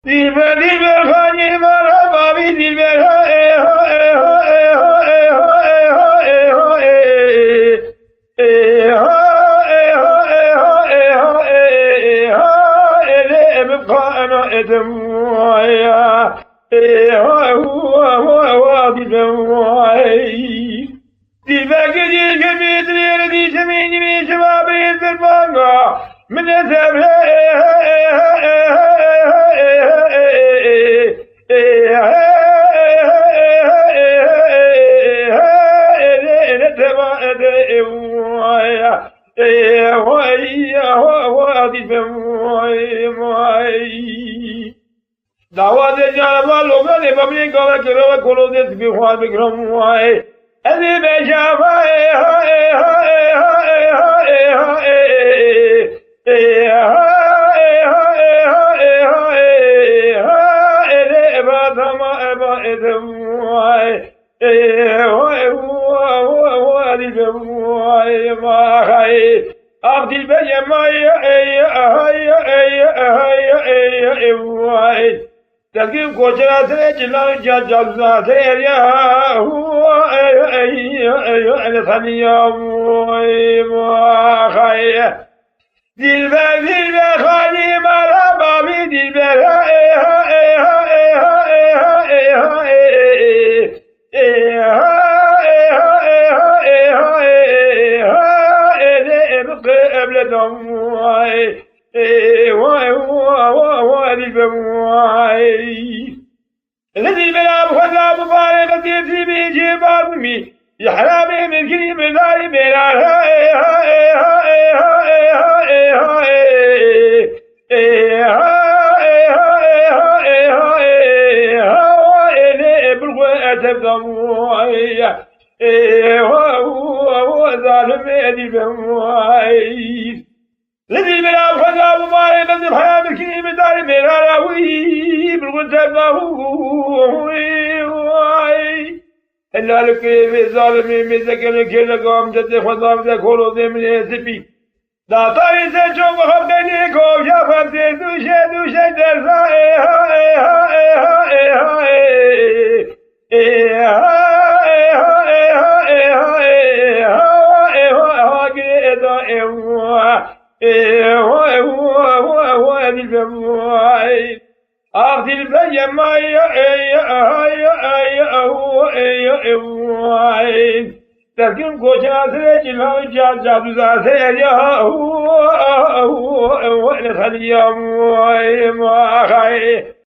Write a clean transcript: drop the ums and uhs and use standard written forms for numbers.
Dilber dilber hani merhaba bir dilber ha edem ya dilber gece gibi diğer dişemin gibi cevabı yedir bana من دعوات جانب لوگوں نے پبلک کا کرو کولو دے بھی خوا بکرم وائے ادی بشافا تقيم كوشرات جلال جازات يا هو أنا ثاني يوم خير دلبر خالي مالا بابي دلبر قبل دموعي الذي بلا مخذا مبارك في بيجي بابمي يحرامي من كريم داري بلا الذي بلا مخذا مبارك في الحياة بالكريم داري بلا راوي بالغنى إلا لك في الظالمين من ذكر كل قوم جد خدا ذا كولو ذي من يسبي لا طاري سجوا خبرني كو شافت دوشة درسا أخذ البيا ما تكون كوشنا سريج لا جاد زاد يا هو أنا خليهم ما خاي